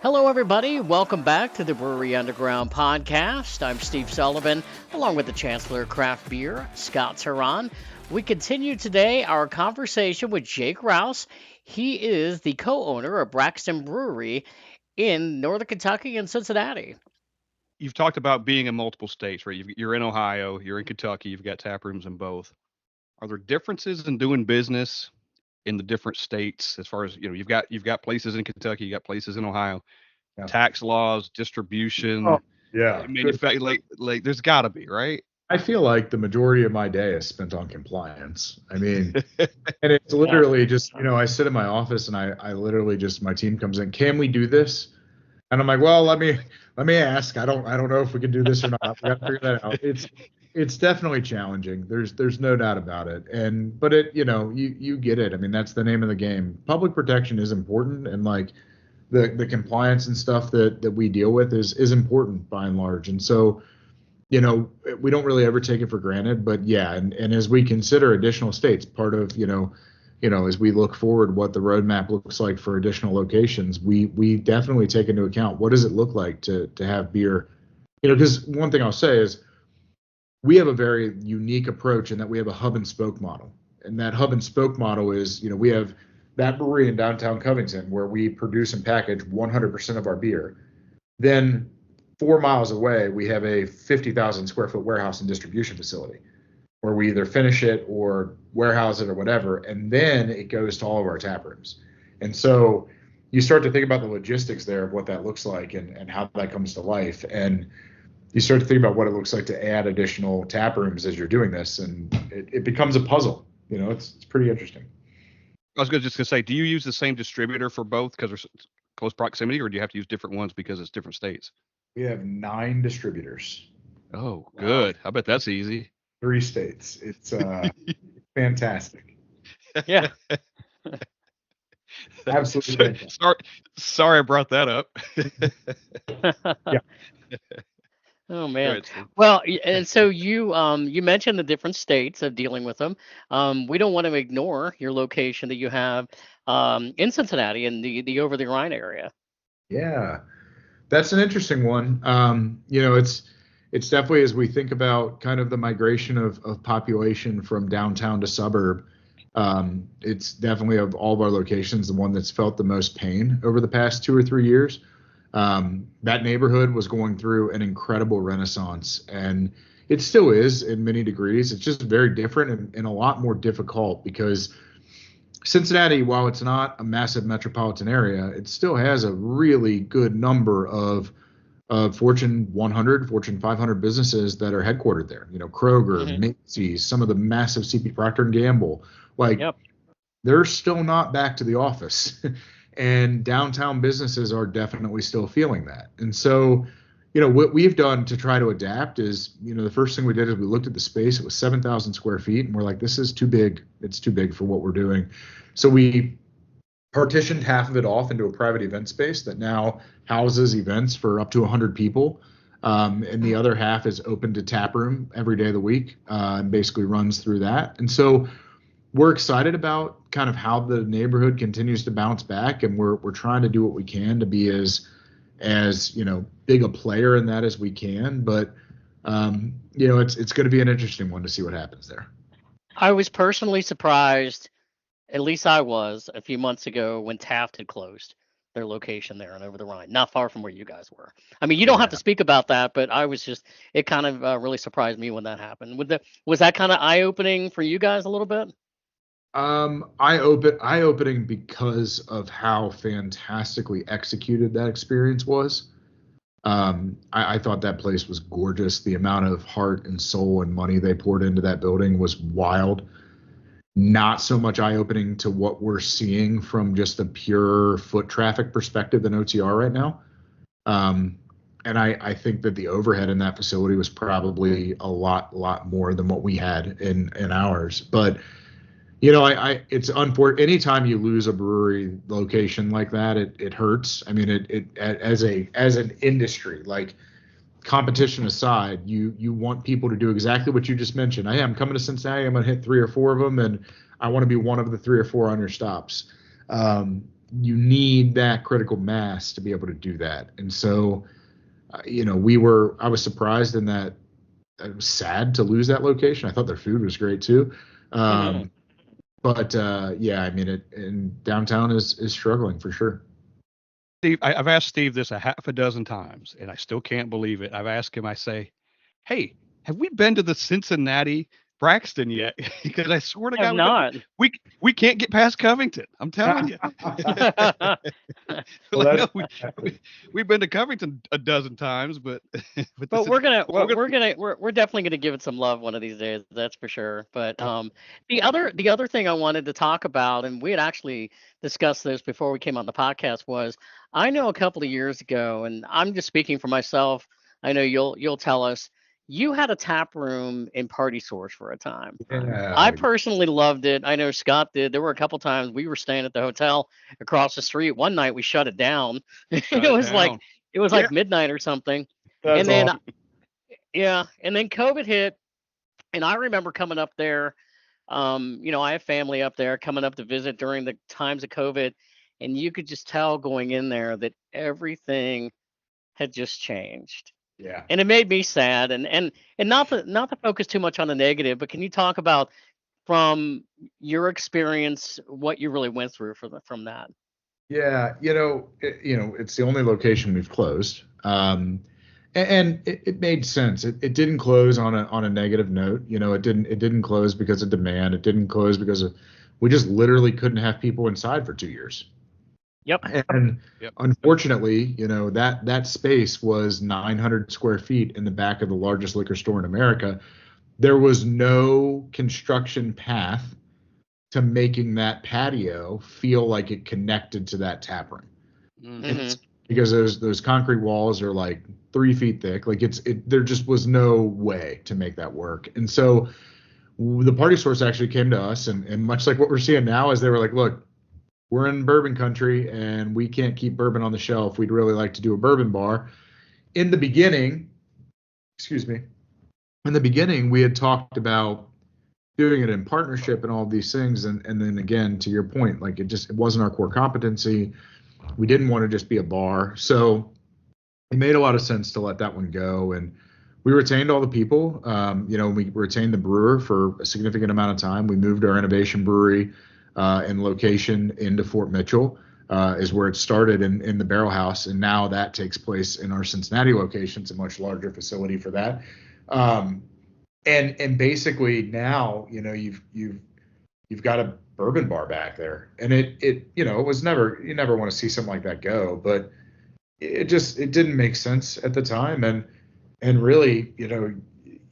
Hello, everybody. Welcome back to the Brewery Underground Podcast. I'm Steve Sullivan, along with the Chancellor of Craft Beer, Scott Touron. We continue today our conversation with Jake Rouse. He is the co-owner of Braxton Brewery in Northern Kentucky and Cincinnati. You've talked about being in multiple states, right? You're in Ohio, you're in Kentucky, you've got tap rooms in both. Are there differences in doing business in the different states as far as, you've got places in Kentucky, you got places in Ohio, Yeah. tax laws, distribution, Oh, yeah. manufacturing, like there's got to be, right? I feel like the majority of my day is spent on compliance. I mean, and it's literally just, I sit in my office and I literally just, my team comes in, can we do this? And I'm like, well, let me ask. I don't know if we can do this or not. We got to figure that out. It's definitely challenging. There's no doubt about it. But you get it. I mean, that's the name of the game. Public protection is important, and like the compliance and stuff that we deal with is important by and large. And so, we don't really ever take it for granted. But yeah, and as we consider additional states, part of as we look forward, what the roadmap looks like for additional locations, we definitely take into account what does it look like to have beer, because one thing I'll say is we have a very unique approach in that we have a hub and spoke model, and that hub and spoke model is, we have that brewery in downtown Covington where we produce and package 100% of our beer. Then 4 miles away, we have a 50,000 square foot warehouse and distribution facility where we either finish it or warehouse it or whatever, and then it goes to all of our tap rooms. And so you start to think about the logistics there of what that looks like and how that comes to life. And you start to think about what it looks like to add additional tap rooms as you're doing this, and it becomes a puzzle. It's pretty interesting. I was just gonna say, do you use the same distributor for both because there's close proximity, or do you have to use different ones because it's different states? We have 9 distributors. Oh, good. I bet that's easy. 3 states. It's fantastic. Yeah. Absolutely. Sorry I brought that up. Yeah. Oh man. Well, and so you mentioned the different states of dealing with them. We don't want to ignore your location that you have in Cincinnati in the over the Rhine area. Yeah, that's an interesting one. It's definitely, as we think about kind of the migration of population from downtown to suburb, it's definitely, of all of our locations, the one that's felt the most pain over the past 2 or 3 years. That neighborhood was going through an incredible renaissance, and it still is in many degrees. It's just very different and a lot more difficult because Cincinnati, while it's not a massive metropolitan area, it still has a really good number of Fortune 100, Fortune 500 businesses that are headquartered there. Kroger, Macy's, some of the massive CP Procter & Gamble. They're still not back to the office. And downtown businesses are definitely still feeling that. And so, what we've done to try to adapt is, the first thing we did is we looked at the space. It was 7,000 square feet. And we're like, this is too big. It's too big for what we're doing. So we partitioned half of it off into a private event space that now houses events for up to 100 people. And the other half is open to tap room every day of the week, and basically runs through that. And so we're excited about kind of how the neighborhood continues to bounce back, and we're trying to do what we can to be as big a player in that as we can. But it's going to be an interesting one to see what happens there. I was personally surprised, at least I was, a few months ago when Taft had closed their location there and over the Rhine, not far from where you guys were. I mean, you don't have to speak about that, but it kind of really surprised me when that happened. Was that kind of eye-opening for you guys a little bit? Eye-opening because of how fantastically executed that experience was. I thought that place was gorgeous. The amount of heart and soul and money they poured into that building was wild. Not so much eye-opening to what we're seeing from just a pure foot traffic perspective in OTR right now. And I think that the overhead in that facility was probably a lot more than what we had in ours. But it's unfortunate. Anytime you lose a brewery location like that, it hurts. I mean, it as an industry, like, competition aside, you want people to do exactly what you just mentioned. I'm coming to Cincinnati. I'm going to hit 3 or 4 of them, and I want to be one of the 3 or 4 on your stops. you need that critical mass to be able to do that. And so, I was surprised in that. I was sad to lose that location. I thought their food was great too. But yeah, I mean, and downtown is struggling for sure. Steve, I've asked Steve this a half a dozen times, and I still can't believe it. I've asked him, I say, hey, have we been to the Cincinnati Braxton yet? Because I swear to God, not. we can't get past Covington. I'm telling you. Well, we've been to Covington a dozen times, but we're definitely gonna give it some love one of these days. That's for sure. But the other thing I wanted to talk about, and we had actually discussed this before we came on the podcast, was I know a couple of years ago, and I'm just speaking for myself. I know you'll tell us. You had a tap room in Party Source for a time. yeah, I personally loved it. I know Scott did. There were a couple times we were staying at the hotel across the street. One night we shut it down. It was like midnight or something. that's And then awesome. and then COVID hit, and I remember coming up there. I have family up there coming up to visit during the times of COVID, and you could just tell going in there that everything had just changed. Yeah. And it made me sad, and not to focus too much on the negative, but can you talk about from your experience what you really went through from that? Yeah, it's the only location we've closed, and it made sense. It didn't close on a negative note. It didn't close because of demand. It didn't close because we just literally couldn't have people inside for 2 years. Yep. And unfortunately, that space was 900 square feet in the back of the largest liquor store in America. There was no construction path to making that patio feel like it connected to that tap room. Mm-hmm. Because those concrete walls are like 3 feet thick. Like there just was no way to make that work. And so the Party Source actually came to us, and much like what we're seeing now, is they were like, look, we're in bourbon country and we can't keep bourbon on the shelf. We'd really like to do a bourbon bar. In the beginning, we had talked about doing it in partnership and all of these things. And then again, to your point, like it wasn't our core competency. We didn't want to just be a bar. So it made a lot of sense to let that one go. And we retained all the people. We retained the brewer for a significant amount of time. We moved our innovation brewery in location into Fort Mitchell, is where it started in the Barrel House, and now that takes place in our Cincinnati location. It's a much larger facility for that, and basically now you've got a bourbon bar back there, and it was never, you never want to see something like that go, but it didn't make sense at the time, and really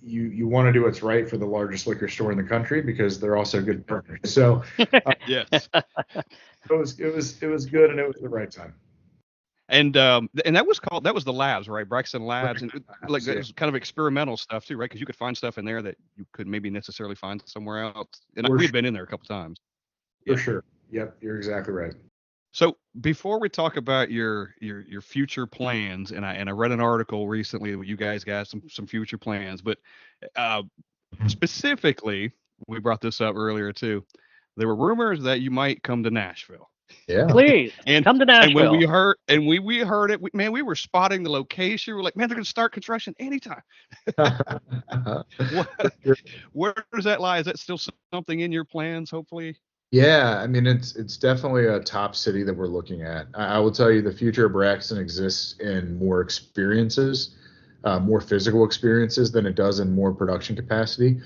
you want to do what's right for the largest liquor store in the country because they're also good partners. So yes, it was good, and it was the right time. And that was the labs, right? Braxton Labs, and like Yeah. it was kind of experimental stuff too, right? Because you could find stuff in there that you could maybe necessarily find somewhere else. And we've been in there a couple times. For sure. Yep, you're exactly right. So before we talk about your future plans, and I read an article recently that you guys got some future plans, but specifically, we brought this up earlier too. There were rumors that you might come to Nashville. Yeah. Please come to Nashville. And when we heard it, we were spotting the location. We're like, man, they're going to start construction anytime. Where does that lie? Is that still something in your plans? Hopefully. Yeah, I mean, it's definitely a top city that we're looking at. I will tell you, the future of Braxton exists in more experiences, more physical experiences than it does in more production capacity.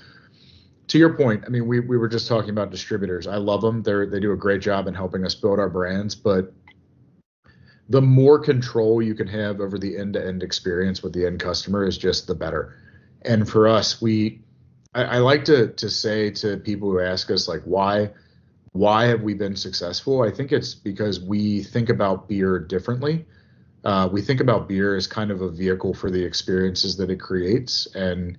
To your point, I mean, we were just talking about distributors. I love them. They do a great job in helping us build our brands, but the more control you can have over the end-to-end experience with the end customer is just the better. And for us, I like to say to people who ask us, like, why have we been successful? I think it's because we think about beer differently. We think about beer as kind of a vehicle for the experiences that it creates, and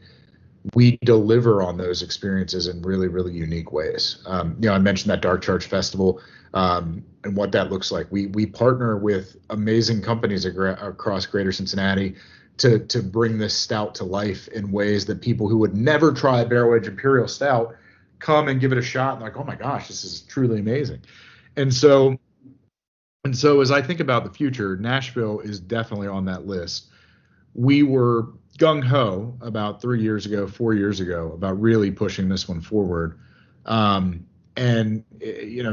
we deliver on those experiences in really, really unique ways. I mentioned that Dark Charge Festival and what that looks like. We partner with amazing companies across Greater Cincinnati to bring this stout to life in ways that people who would never try a barrel aged imperial stout come and give it a shot and like, oh my gosh, this is truly amazing. And so And so as I think about the future, Nashville is definitely on that list. We were gung-ho about 4 years ago, about really pushing this one forward.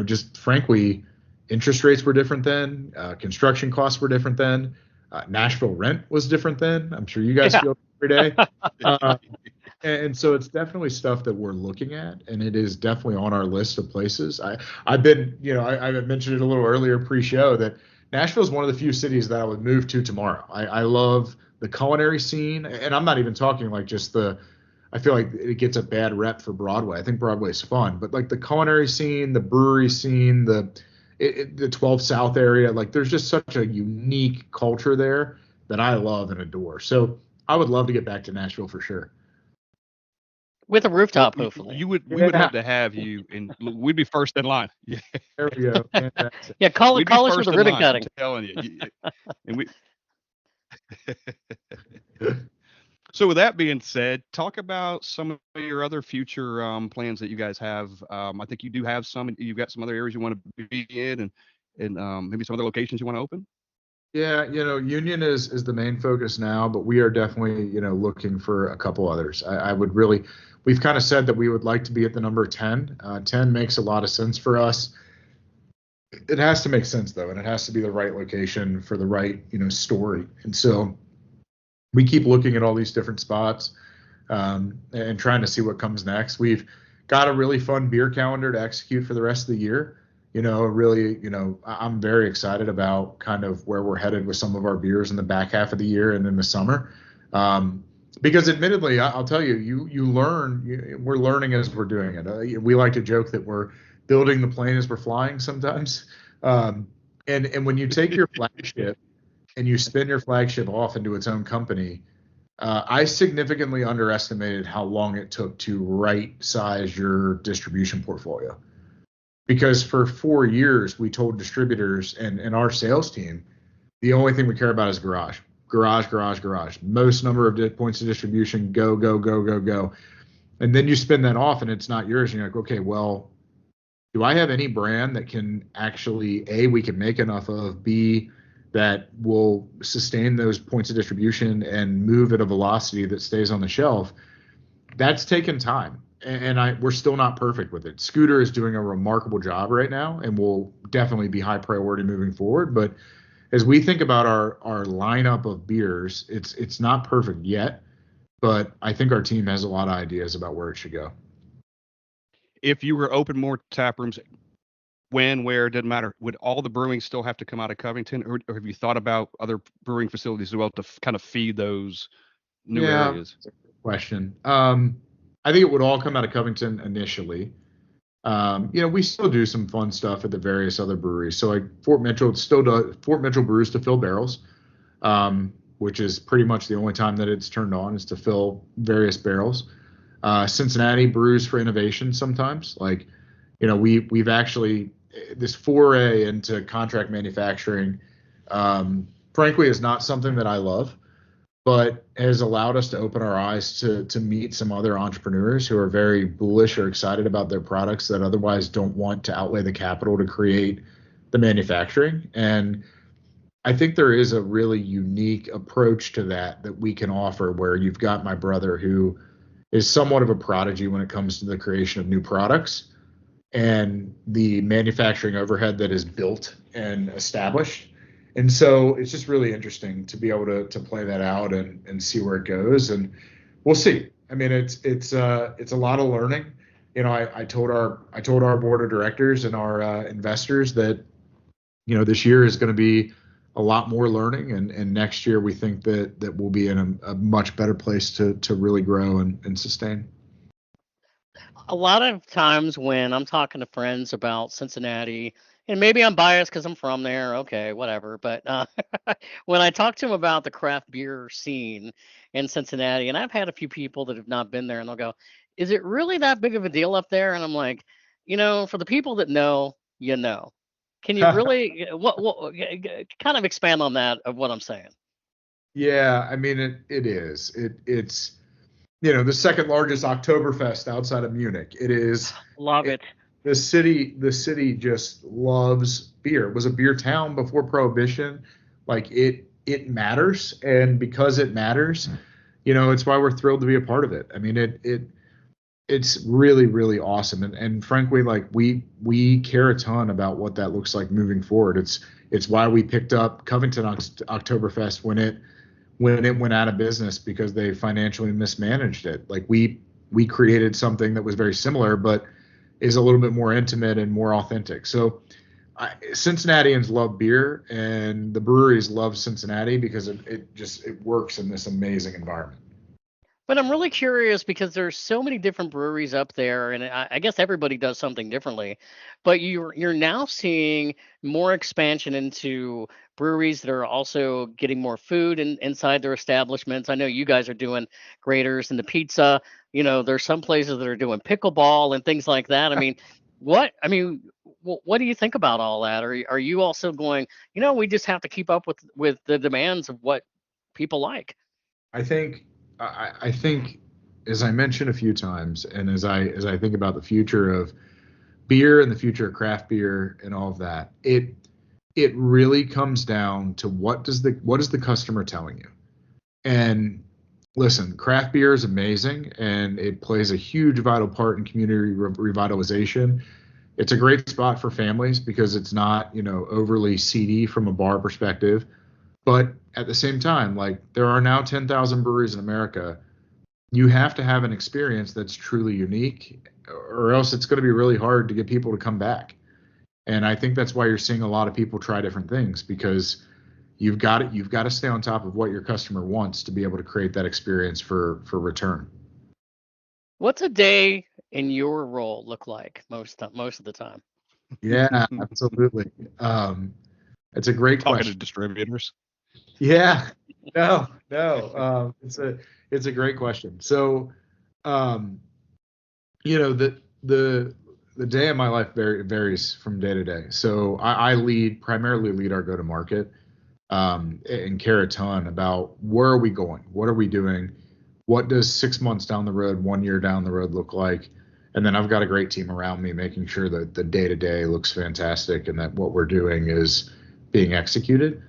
Just frankly, interest rates were different then. Construction costs were different then. Nashville rent was different then. I'm sure you guys feel it every day. And so it's definitely stuff that we're looking at, and it is definitely on our list of places. I've been, I mentioned it a little earlier pre-show that Nashville is one of the few cities that I would move to tomorrow. I love the culinary scene, and I'm not even talking like just I feel like it gets a bad rep for Broadway. I think Broadway is fun, but like the culinary scene, the brewery scene, the 12 South area, like there's just such a unique culture there that I love and adore. So I would love to get back to Nashville for sure. With a rooftop, hopefully. We would love to have you, and we'd be first in line. Yeah, there we go. Fantastic. Yeah, call us with the ribbon cutting. I'm telling you. And we. So with that being said, talk about some of your other future plans that you guys have. I think you do have some, and you've got some other areas you want to be in, and maybe some other locations you want to open. Yeah, Union is the main focus now, but we are definitely, looking for a couple others. We've kind of said that we would like to be at the number 10. 10 makes a lot of sense for us. It has to make sense though, and it has to be the right location for the right, story. And so we keep looking at all these different spots and trying to see what comes next. We've got a really fun beer calendar to execute for the rest of the year. I'm very excited about kind of where we're headed with some of our beers in the back half of the year and in the summer. Because admittedly, I'll tell you, you learn, we're learning as we're doing it. We like to joke that we're building the plane as we're flying sometimes. And when you take your flagship and you spin your flagship off into its own company, I significantly underestimated how long it took to right size your distribution portfolio. Because for 4 years, we told distributors and our sales team, the only thing we care about is garage. Most number of points of distribution, go. And then you spin that off and it's not yours. And you're like, okay, well, do I have any brand that can actually, A, we can make enough of, B, that will sustain those points of distribution and move at a velocity that stays on the shelf? That's taken time. And we're still not perfect with it. Scooter is doing a remarkable job right now and will definitely be high priority moving forward. But as we think about our lineup of beers, it's not perfect yet, but I think our team has a lot of ideas about where it should go. If you were to open more tap rooms, when, where, doesn't matter, would all the brewing still have to come out of Covington, or have you thought about other brewing facilities as well to kind of feed those new areas? That's a good question. I think it would all come out of Covington initially. We still do some fun stuff at the various other breweries. So like Fort Mitchell brews to fill barrels, which is pretty much the only time that it's turned on is to fill various barrels. Cincinnati brews for innovation sometimes. Like, we've actually, this foray into contract manufacturing, frankly, is not something that I love, but has allowed us to open our eyes to meet some other entrepreneurs who are very bullish or excited about their products that otherwise don't want to outlay the capital to create the manufacturing. And I think there is a really unique approach to that we can offer, where you've got my brother who is somewhat of a prodigy when it comes to the creation of new products and the manufacturing overhead that is built and established. And so it's just really interesting to be able to play that out and see where it goes. And we'll see. I mean, it's a lot of learning. I told our board of directors and our investors that, this year is going to be a lot more learning. And next year we think that we'll be in a much better place to really grow and sustain. A lot of times when I'm talking to friends about Cincinnati, and maybe I'm biased because I'm from there, okay, whatever. But when I talk to them about the craft beer scene in Cincinnati, and I've had a few people that have not been there, and they'll go, "Is it really that big of a deal up there?" And I'm like, for the people that know, Can you really what kind of expand on that of what I'm saying? Yeah, I mean it is. It's the second largest Oktoberfest outside of Munich. It is. Love it. the city just loves beer. It was a beer town before Prohibition. Like it matters, and because it matters, it's why we're thrilled to be a part of it. I mean, it's really, really awesome. And frankly, like we care a ton about what that looks like moving forward. It's why we picked up Covington Oktoberfest when it went out of business because they financially mismanaged it. Like we created something that was very similar, but is a little bit more intimate and more authentic. So Cincinnatians love beer, and the breweries love Cincinnati because it works in this amazing environment. But I'm really curious because there's so many different breweries up there, and I guess everybody does something differently. But you're now seeing more expansion into breweries that are also getting more food inside their establishments. I know you guys are doing graters and the pizza. There's some places that are doing pickleball and things like that. What do you think about all that? Are you also going, we just have to keep up with the demands of what people like? I think, as I mentioned a few times, and as I think about the future of beer and the future of craft beer and all of that, it really comes down to what is the customer telling you? And listen, craft beer is amazing, and it plays a huge vital part in community revitalization. It's a great spot for families because it's not overly seedy from a bar perspective. But at the same time, like there are now 10,000 breweries in America. You have to have an experience that's truly unique, or else it's going to be really hard to get people to come back. And I think that's why you're seeing a lot of people try different things, because you've got to stay on top of what your customer wants to be able to create that experience for return. What's a day in your role look like most of the time? Yeah, absolutely. It's a great Talking question. to distributors. Yeah, no. It's a great question. So, the day of my life varies from day to day. So I primarily lead our go-to-market, and care a ton about where are we going, what are we doing, what does 6 months down the road, 1 year down the road look like, and then I've got a great team around me making sure that the day to day looks fantastic and that what we're doing is being executed.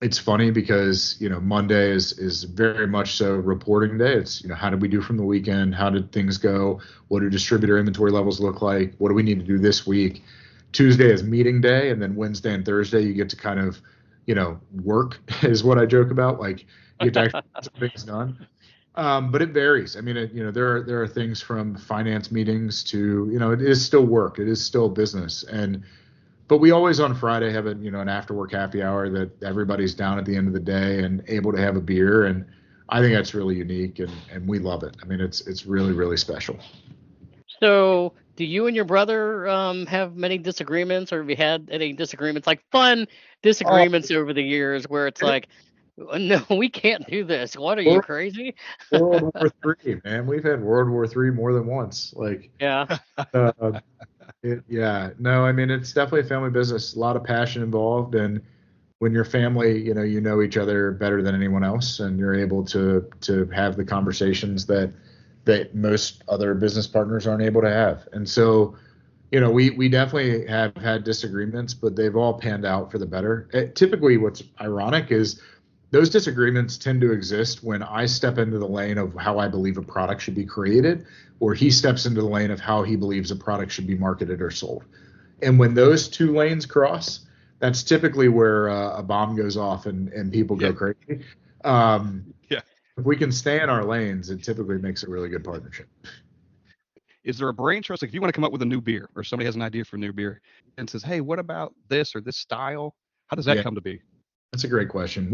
It's funny because Monday is very much so reporting day. It's how did we do from the weekend? How did things go? What do distributor inventory levels look like? What do we need to do this week? Tuesday is meeting day, and then Wednesday and Thursday you get to kind of work is what I joke about. Like you get to actually get some things done. But it varies. I mean, there are things from finance meetings to it is still work. It is still business, but we always on Friday have an after work happy hour that everybody's down at the end of the day and able to have a beer. And I think that's really unique, and we love it. I mean, it's really, really special. So, do you and your brother have many disagreements, or have you had any disagreements, like fun disagreements over the years, where it's like, no, we can't do this. What are you, crazy? World War III, man. We've had World War III more than once. Like, Yeah. No, I mean, it's definitely a family business. A lot of passion involved, and when you're family, you know each other better than anyone else, and you're able to have the conversations that most other business partners aren't able to have. And so, we definitely have had disagreements, but they've all panned out for the better. Typically, what's ironic is those disagreements tend to exist when I step into the lane of how I believe a product should be created, or he steps into the lane of how he believes a product should be marketed or sold. And when those two lanes cross, that's typically where a bomb goes off and people go crazy. If we can stay in our lanes, it typically makes a really good partnership. Is there a brain trust? Like if you want to come up with a new beer, or somebody has an idea for a new beer and says, hey, what about this or this style? How does that come to be? That's a great question.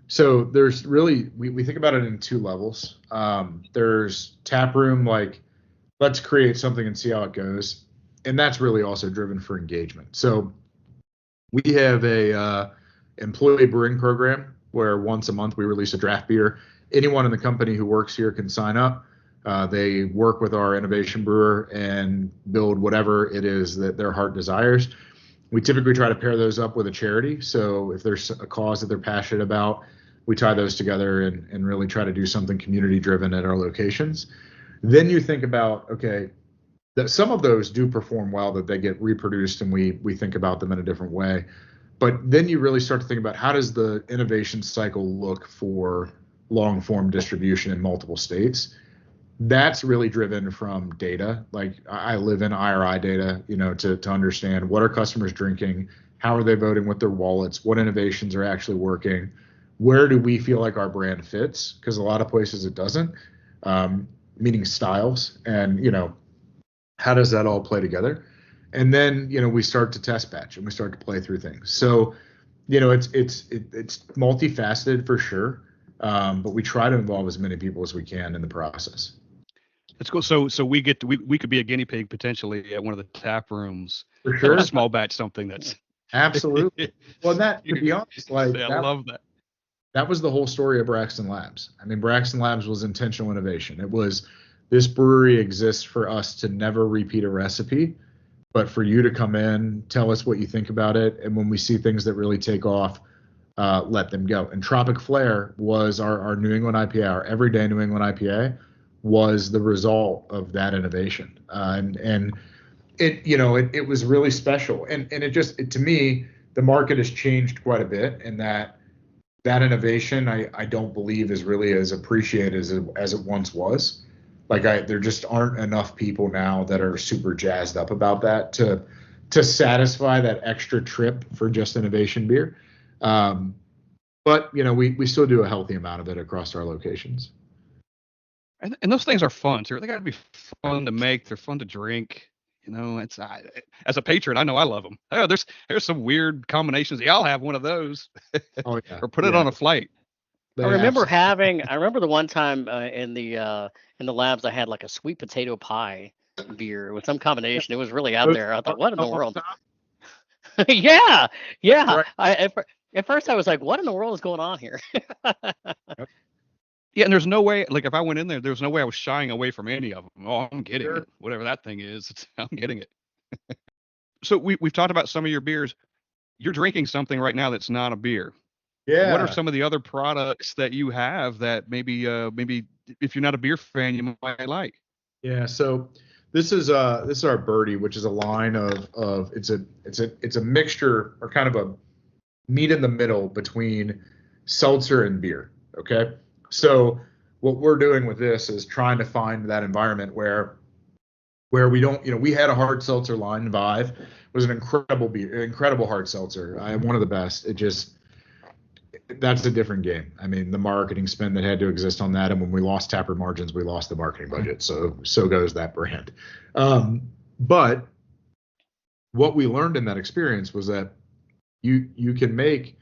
So there's really, we think about it in two levels. There's tap room, like let's create something and see how it goes. And that's really also driven for engagement. So we have a employee brewing program where once a month we release a draft beer. Anyone in the company who works here can sign up. They work with our innovation brewer and build whatever it is that their heart desires. We typically try to pair those up with a charity. So if there's a cause that they're passionate about, we tie those together and really try to do something community driven at our locations. Then you think about, okay, that some of those do perform well, that they get reproduced and we think about them in a different way. But then you really start to think about, how does the innovation cycle look for long form distribution in multiple states? That's really driven from data. Like, I live in IRI data, to understand what are customers drinking, how are they voting with their wallets, what innovations are actually working, where do we feel like our brand fits? Because a lot of places it doesn't, meaning styles, and how does that all play together? And then we start to test batch and we start to play through things. So it's multifaceted for sure, but we try to involve as many people as we can in the process. That's cool. So we could be a guinea pig potentially at one of the tap rooms. For sure. A small batch, something that's absolutely. Well, that, to be honest, like, I love that. That was the whole story of Braxton Labs. I mean, Braxton Labs was intentional innovation. It was, this brewery exists for us to never repeat a recipe, but for you to come in, tell us what you think about it, and when we see things that really take off, let them go. And Tropic Flair was our New England IPA, our everyday New England IPA, was the result of that innovation. And it was really special. And it to me, the market has changed quite a bit, and that innovation, I don't believe is really as appreciated as it once was. Like, there just aren't enough people now that are super jazzed up about that to satisfy that extra trip for just innovation beer. But we still do a healthy amount of it across our locations. And those things are fun too. They got to be fun to make. They're fun to drink. It's as a patron, I know I love them. Oh, there's some weird combinations. Y'all have one of those. Oh, yeah. Or put it on a flight. I remember the one time in the labs, I had like a sweet potato pie beer with some combination. It was really out there. I thought, what in the world? Yeah. Right. At first I was like, what in the world is going on here? Yeah, and there's no way, like, if I went in there, there's no way I was shying away from any of them. Oh, I'm getting it. Whatever that thing is, I'm getting it. So we've talked about some of your beers. You're drinking something right now that's not a beer. Yeah. What are some of the other products that you have that maybe if you're not a beer fan, you might like? Yeah. So this is our Birdie, which is a line of it's a mixture, or kind of a meet in the middle between seltzer and beer. Okay. So what we're doing with this is trying to find that environment where we don't, we had a hard seltzer line. Vive was an incredible beer, incredible hard seltzer. One of the best. That's a different game. I mean, the marketing spend that had to exist on that, and when we lost taproom margins, we lost the marketing budget. So goes that brand. But what we learned in that experience was that you can make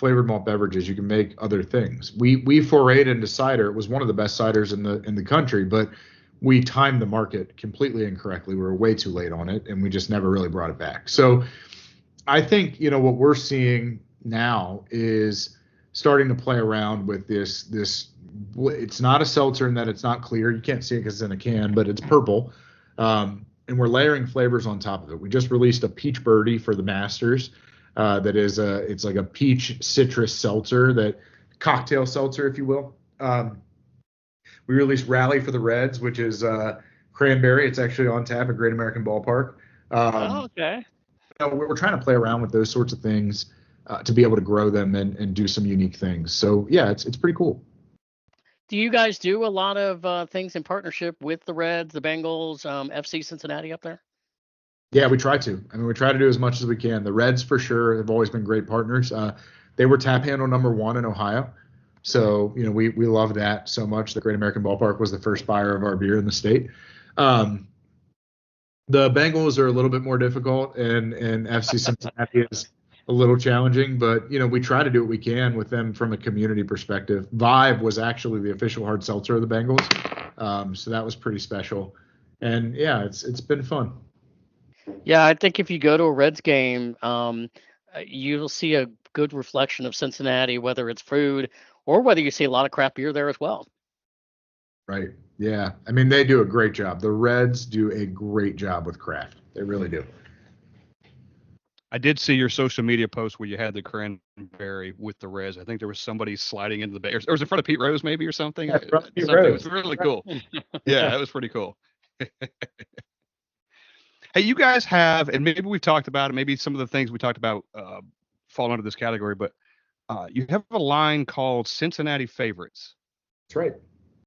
flavored malt beverages. You can make other things. We forayed into cider. It was one of the best ciders in the country, but we timed the market completely incorrectly. We were way too late on it, and we just never really brought it back. So I think what we're seeing now is starting to play around with this. It's not a seltzer in that it's not clear. You can't see it because it's in a can, but it's purple. And we're layering flavors on top of it. We just released a peach birdie for the Masters. That is it's like a peach citrus seltzer, cocktail seltzer, if you will. We released Rally for the Reds, which is cranberry. It's actually on tap at Great American Ballpark. Okay. We're trying to play around with those sorts of things to be able to grow them and do some unique things. So yeah, it's pretty cool. Do you guys do a lot of things in partnership with the Reds, the Bengals, FC Cincinnati up there? Yeah, we try to. I mean, we try to do as much as we can. The Reds, for sure, have always been great partners. They were tap handle number 1 in Ohio. So, we love that so much. The Great American Ballpark was the first buyer of our beer in the state. The Bengals are a little bit more difficult, and FC Cincinnati is a little challenging. But, we try to do what we can with them from a community perspective. Vive was actually the official hard seltzer of the Bengals. So that was pretty special. And, yeah, it's been fun. Yeah, I think if you go to a Reds game, you'll see a good reflection of Cincinnati, whether it's food or whether you see a lot of craft beer there as well. Right. Yeah. I mean, they do a great job. The Reds do a great job with craft. They really do. I did see your social media post where you had the cranberry with the Reds. I think there was somebody sliding into the bay, or it was in front of Pete Rose maybe, or something. Yeah, It was really cool. Yeah, that was pretty cool. Hey, you guys have, and maybe we've talked about it. Maybe some of the things we talked about fall under this category, but you have a line called Cincinnati Favorites. That's right.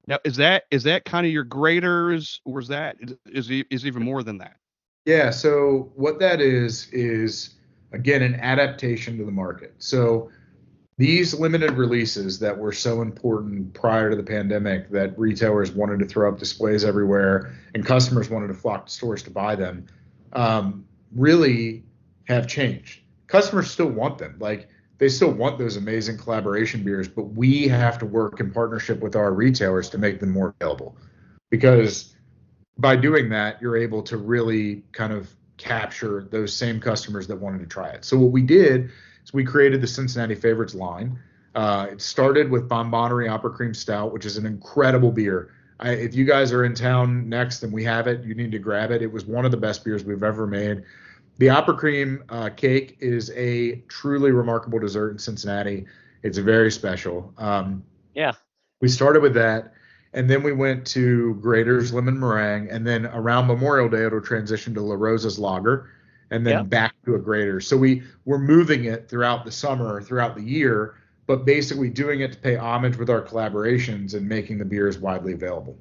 Now, is that kind of your graders, or is even more than that? Yeah. So what that is again an adaptation to the market. So these limited releases that were so important prior to the pandemic, that retailers wanted to throw up displays everywhere and customers wanted to flock to stores to buy them, really have changed. Customers still want them. Like, they still want those amazing collaboration beers, but we have to work in partnership with our retailers to make them more available, because by doing that, you're able to really kind of capture those same customers that wanted to try it. So what we did is we created the Cincinnati Favorites line. It started with Bonbonnery Opera Cream Stout, which is an incredible beer. If you guys are in town next and we have it, you need to grab it. It was one of the best beers we've ever made. The Opera Cream cake is a truly remarkable dessert in Cincinnati. It's very special. Yeah. We started with that, and then we went to Grader's Lemon Meringue, and then around Memorial Day, it'll transition to La Rosa's Lager, and then back to a Grader. So we're moving it throughout the summer, throughout the year, but basically doing it to pay homage with our collaborations and making the beers widely available.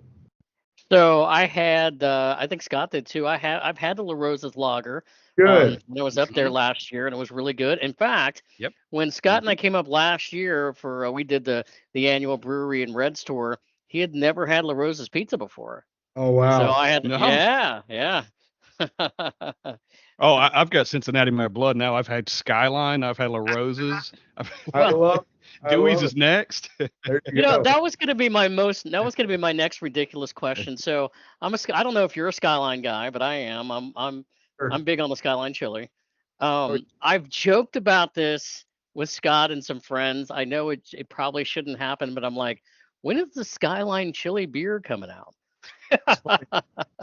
So I had, I think Scott did too. I've had the La Rosa's Lager. Good. When I was up there last year, and it was really good. In fact, Yep. when Scott and I came up last year for we did the annual brewery and red tour, he had never had La Rosa's pizza before. Oh, wow. So I had, No. yeah. Oh, I've got Cincinnati in my blood now. I've had Skyline. I've had La Rosa's. I love Dewey's it. is next. There You know, that was going to be my next ridiculous question. So I don't know if you're a Skyline guy, but I am. I'm big on the Skyline chili. I've joked about this with Scott and some friends. I know it probably shouldn't happen, but I'm like, when is the Skyline chili beer coming out?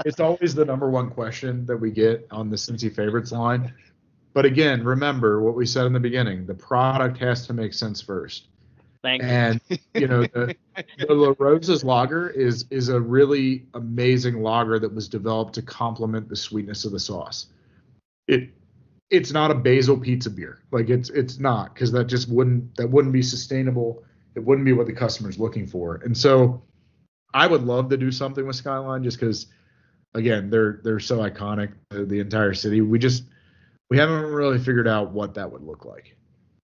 It's always the number one question that we get on the Cincy Favorites line. But again, remember what we said in the beginning: the product has to make sense first. Thank you. And the La Rosa's lager is a really amazing lager that was developed to complement the sweetness of the sauce. It's not a basil pizza beer. Like, it's not, because that wouldn't be sustainable. It wouldn't be what the customer's looking for. And so I would love to do something with Skyline, just because, again, they're so iconic to the entire city. We haven't really figured out what that would look like.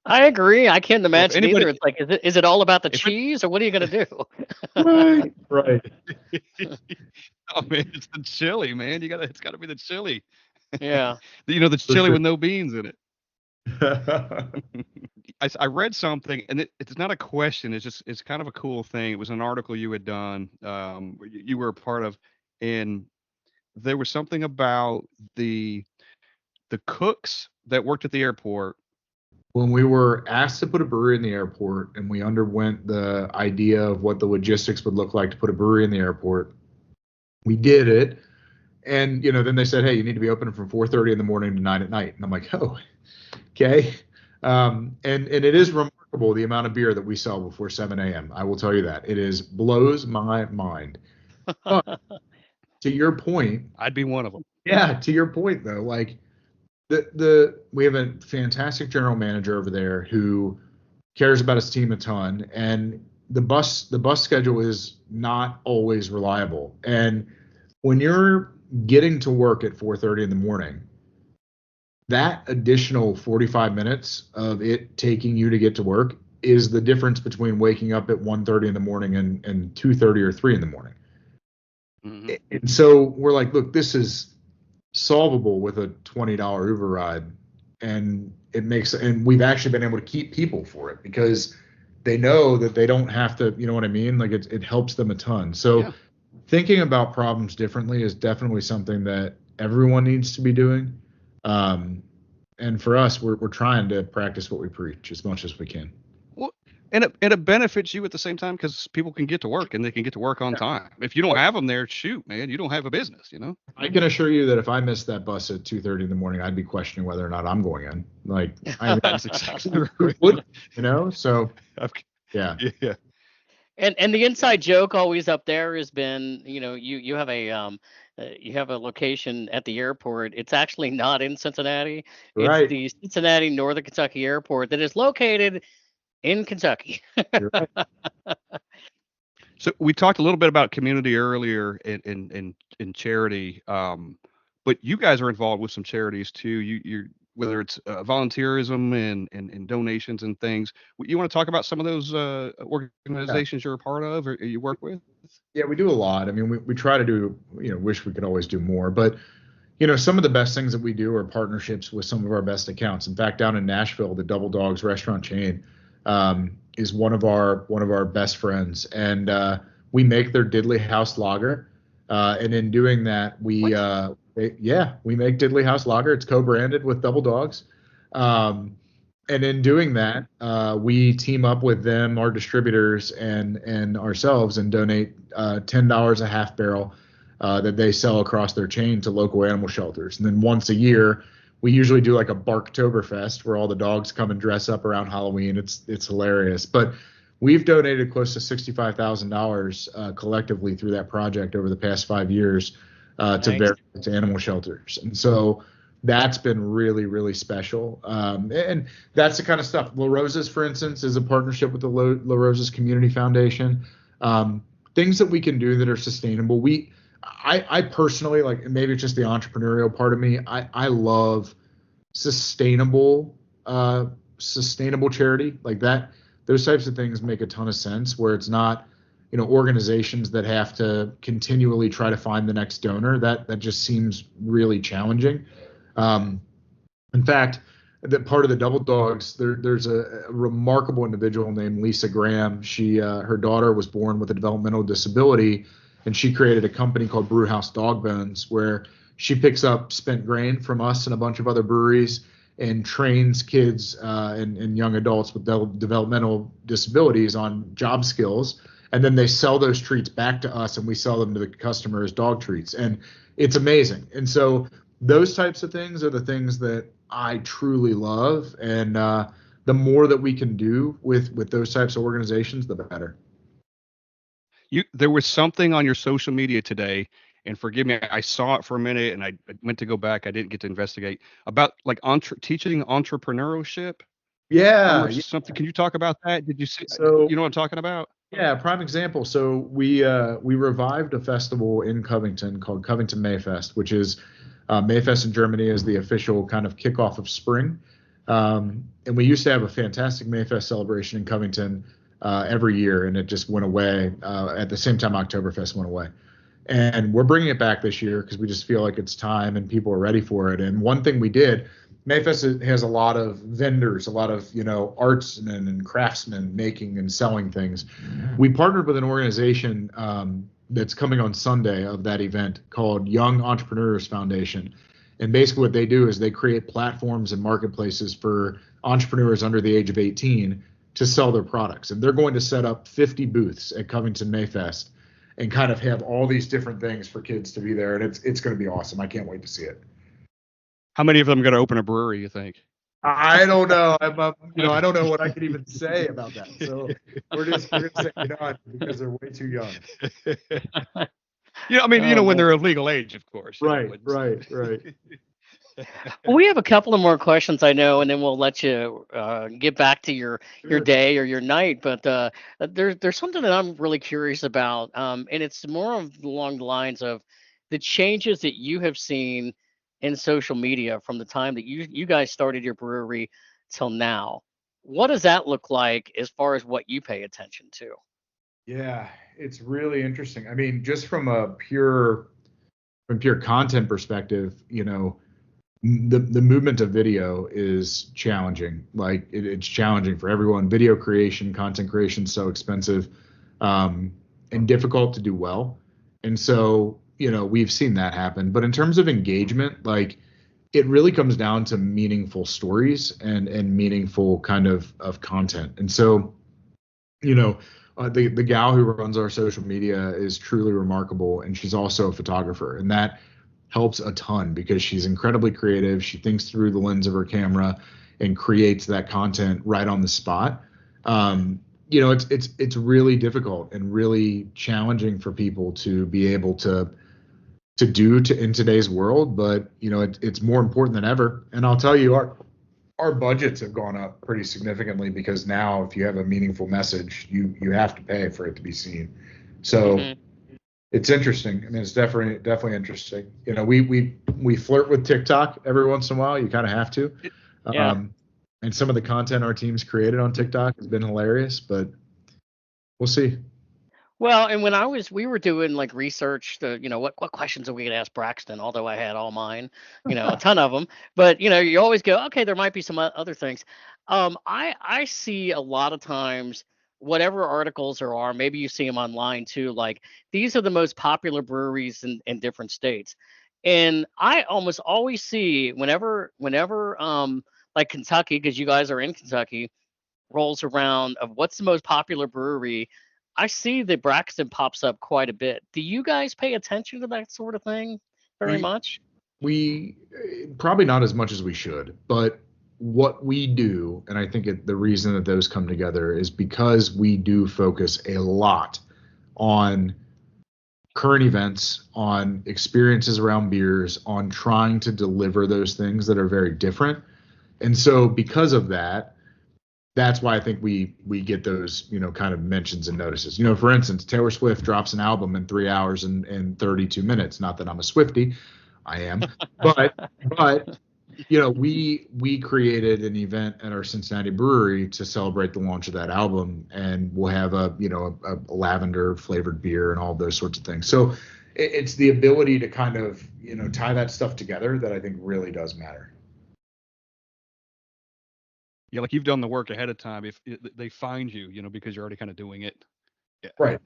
I agree. I can't imagine either. It's like, is it all about the cheese, or what are you going to do? Right. Oh man, it's the chili, man. It's got to be the chili. Yeah. The chili with no beans in it. I read something, and it's not a question. It's kind of a cool thing. It was an article you had done. You were a part of, and there was something about the cooks that worked at the airport. When we were asked to put a brewery in the airport, and we underwent the idea of what the logistics would look like to put a brewery in the airport, we did it. And, then they said, hey, you need to be open from 4:30 in the morning to 9 at night. And I'm like, oh, okay. And it is remarkable the amount of beer that we sell before 7 a.m. I will tell you that. It blows my mind. But to your point, I'd be one of them. Yeah, to your point though, like we have a fantastic general manager over there who cares about his team a ton, and the bus schedule is not always reliable. And when you're getting to work at 4:30 in the morning, that additional 45 minutes of it taking you to get to work is the difference between waking up at 1:30 in the morning and 2:30 or 3 in the morning. Mm-hmm. And so we're like, look, this is solvable with a $20 Uber ride, and we've actually been able to keep people for it because they know that they don't have to, you know what I mean? Like, it helps them a ton. So thinking about problems differently is definitely something that everyone needs to be doing. And for us, we're trying to practice what we preach as much as we can. Well, and it benefits you at the same time, because people can get to work, and they can get to work on time. If you don't have them there, shoot, man, you don't have a business, I can assure you that if I missed that bus at 2:30 in the morning, I'd be questioning whether or not I'm going in. Like, that's exactly right. So yeah. And the inside joke always up there has been, you have a you have a location at the airport. It's actually not in Cincinnati. It's Right. the Cincinnati Northern Kentucky Airport that is located in Kentucky. You're right. So we talked a little bit about community earlier in charity, but you guys are involved with some charities too. You're whether it's volunteerism and donations and things. You want to talk about some of those organizations you're a part of or you work with? Yeah, we do a lot. I mean, we try to do, wish we could always do more, but some of the best things that we do are partnerships with some of our best accounts. In fact, down in Nashville, the Double Dogs restaurant chain is one of our best friends, and we make their Diddley House Lager. And in doing that, we make Diddley House Lager. It's co-branded with Double Dogs. And in doing that, we team up with them, our distributors, and ourselves, and donate $10 a half barrel that they sell across their chain to local animal shelters. And then once a year, we usually do like a Barktoberfest where all the dogs come and dress up around Halloween. It's hilarious. But we've donated close to $65,000 collectively through that project over the past 5 years to animal shelters. And so that's been really, really special. And that's the kind of stuff. La Rosa's, for instance, is a partnership with the La Rosa's Community Foundation. Things that we can do that are sustainable. I personally, like, maybe it's just the entrepreneurial part of me, I love sustainable charity like that. Those types of things make a ton of sense, where it's not, organizations that have to continually try to find the next donor. That just seems really challenging. In fact, that part of the Double Dogs, there's a remarkable individual named Lisa Graham. Her daughter was born with a developmental disability, and she created a company called Brewhouse Dog Bones, where she picks up spent grain from us and a bunch of other breweries and trains kids and young adults with developmental disabilities on job skills. And then they sell those treats back to us, and we sell them to the customer as dog treats. And it's amazing. And so those types of things are the things that I truly love. And the more that we can do with those types of organizations, the better. There was something on your social media today, and forgive me, I saw it for a minute and I went to go back. I didn't get to investigate about like teaching entrepreneurship. Yeah. Something. Can you talk about that? Did you see? So, you know what I'm talking about? Yeah, prime example. So we revived a festival in Covington called Covington Mayfest, which is Mayfest in Germany is the official kind of kickoff of spring. And we used to have a fantastic Mayfest celebration in Covington every year, and it just went away at the same time Oktoberfest went away. And we're bringing it back this year because we just feel like it's time and people are ready for it. And one thing we did, Mayfest has a lot of vendors, a lot of, artsmen and craftsmen making and selling things. We partnered with an organization that's coming on Sunday of that event called Young Entrepreneurs Foundation. And basically what they do is they create platforms and marketplaces for entrepreneurs under the age of 18 to sell their products. And they're going to set up 50 booths at Covington Mayfest and kind of have all these different things for kids to be there. And it's going to be awesome. I can't wait to see it. How many of them are going to open a brewery, you think? I don't know. I don't know what I could even say about that. So we're going to say none because they're way too young. When they're of legal age, of course. Right. We have a couple of more questions, I know, and then we'll let you get back to your day or your night. But there's something that I'm really curious about, and it's more along the lines of the changes that you have seen in social media from the time that you guys started your brewery till now. What does that look like as far as what you pay attention to? Yeah, it's really interesting. I mean, just from pure content perspective, the movement of video is challenging. Like it's challenging for everyone. Video creation, content creation is so expensive and difficult to do well. And so, we've seen that happen. But in terms of engagement, like it really comes down to meaningful stories and meaningful kind of content. And so, the gal who runs our social media is truly remarkable. And she's also a photographer. And that helps a ton because she's incredibly creative. She thinks through the lens of her camera and creates that content right on the spot. It's really difficult and really challenging for people to be able to to do in today's world, but it's more important than ever. And I'll tell you, our budgets have gone up pretty significantly because now if you have a meaningful message, you have to pay for it to be seen. So it's interesting. I mean, it's definitely interesting. We flirt with TikTok every once in a while. You kind of have to. Yeah. And some of the content our team's created on TikTok has been hilarious, but we'll see. Well, and when we were doing like research to, what questions are we gonna ask Braxton? Although I had all mine, a ton of them. But you always go, okay, there might be some other things. I see a lot of times whatever articles there are, maybe you see them online too. Like these are the most popular breweries in different states, and I almost always see whenever like Kentucky, because you guys are in Kentucky, rolls around of what's the most popular brewery. I see that Braxton pops up quite a bit. Do you guys pay attention to that sort of thing very much? We probably not as much as we should, but what we do, and I think the reason that those come together is because we do focus a lot on current events, on experiences around beers, on trying to deliver those things that are very different. And so because of that, that's why I think we get those, kind of mentions and notices. For instance, Taylor Swift drops an album in 3 hours and 32 minutes. Not that I'm a Swiftie, I am, but we created an event at our Cincinnati brewery to celebrate the launch of that album, and we'll have a lavender flavored beer and all those sorts of things. So it's the ability to kind of tie that stuff together that I think really does matter. Yeah, like you've done the work ahead of time. If they find you, because you're already kind of doing it. Yeah. Right.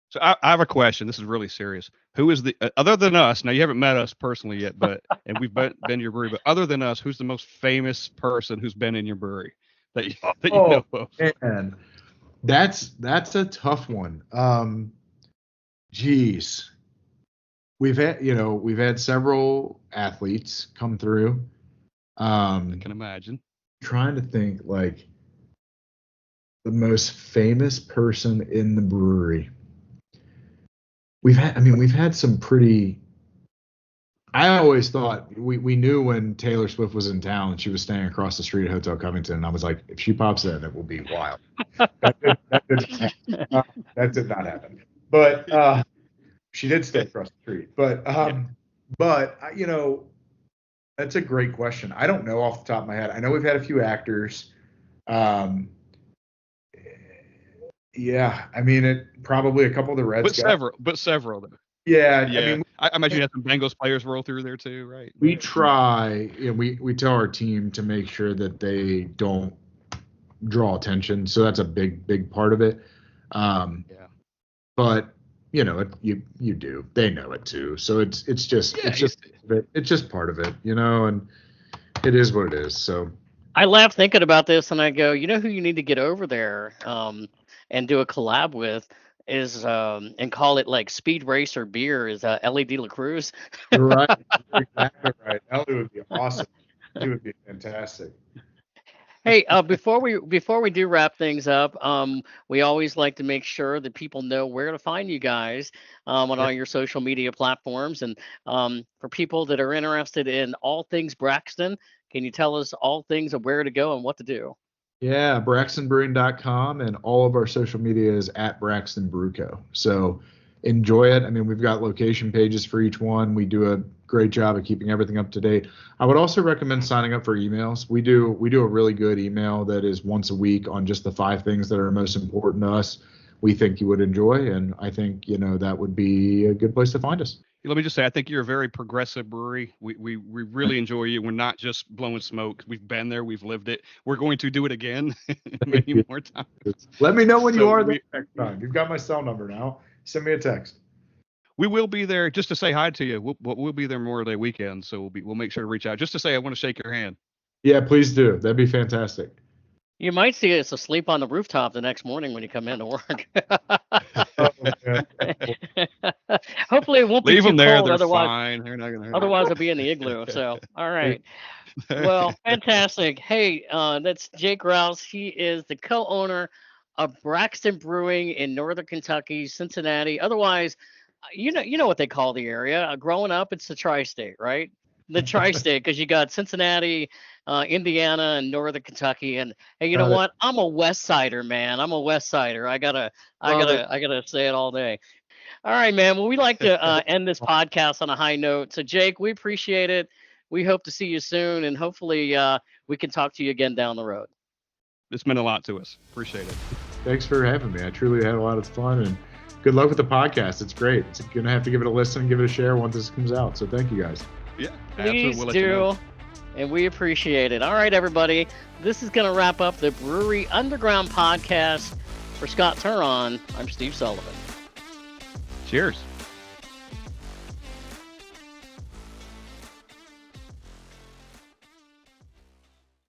So I have a question. This is really serious. Who is the other than us? Now you haven't met us personally yet, but and we've been to your brewery. But other than us, who's the most famous person who's been in your brewery that you know of? Man, that's a tough one. Geez, we've had several athletes come through. I can imagine. Trying to think like the most famous person in the brewery. We've had some pretty. I always thought we knew when Taylor Swift was in town and she was staying across the street at Hotel Covington, and I was like, if she pops in, it will be wild. That did not happen. But she did stay across the street. But that's a great question. I don't know off the top of my head. I know we've had a few actors. Yeah, probably a couple of the Reds. But several though. Yeah. I imagine you had some Bengals players roll through there too, right? We try. We tell our team to make sure that they don't draw attention. So that's a big part of it. But you do. They know it too. So it's just part of it, and it is what it is. So I laugh thinking about this, and I go, who you need to get over there and do a collab with is and call it like Speed Racer Beer is Ellie De La Cruz. You're right. You're exactly right. Ellie would be awesome. He would be fantastic. Hey, before we do wrap things up, we always like to make sure that people know where to find you guys on all your social media platforms. And for people that are interested in all things Braxton, can you tell us all things of where to go and what to do? Yeah, braxtonbrewing.com, and all of our social media is at Braxton Brewco. So enjoy it. We've got location pages for each one. We do a great job of keeping everything up to date. I would also recommend signing up for emails. We do a really good email that is once a week on just the 5 things that are most important to us. We think you would enjoy, and I think that would be a good place to find us. Let me just say, I think you're a very progressive brewery. We really enjoy you. We're not just blowing smoke. We've been there. We've lived it. We're going to do it again many more times. Let me know when you are there next time. You've got my cell number now. Send me a text. We will be there just to say hi to you. We'll be there Memorial Day weekend, so we'll make sure to reach out just to say I want to shake your hand. Yeah, please do. That'd be fantastic. You might see us asleep on the rooftop the next morning when you come in to work. Hopefully it won't be Leave too them there. cold. They're Otherwise, fine. They're not gonna hurt. Otherwise, it'll be in the igloo. So, all right. Well, fantastic. Hey, that's Jake Rouse. He is the co-owner of Braxton Brewing in Northern Kentucky, Cincinnati. Otherwise, you know what they call the area. Growing up, it's the tri-state, right? The tri-state, because you got Cincinnati, Indiana, and Northern Kentucky. And hey, you know what? I'm a West Sider, man. I'm a West Sider. I gotta say it all day. All right, man. Well, we like to end this podcast on a high note. So, Jake, we appreciate it. We hope to see you soon, and hopefully we can talk to you again down the road. This meant a lot to us. Appreciate it. Thanks for having me. I truly had a lot of fun, and good luck with the podcast. It's great. It's going to have to give it a listen and give it a share once this comes out. So thank you guys. Yeah, please we'll do. And we appreciate it. All right, everybody. This is going to wrap up the Brewery Underground Podcast. For Scott Touron, I'm Steve Sullivan. Cheers.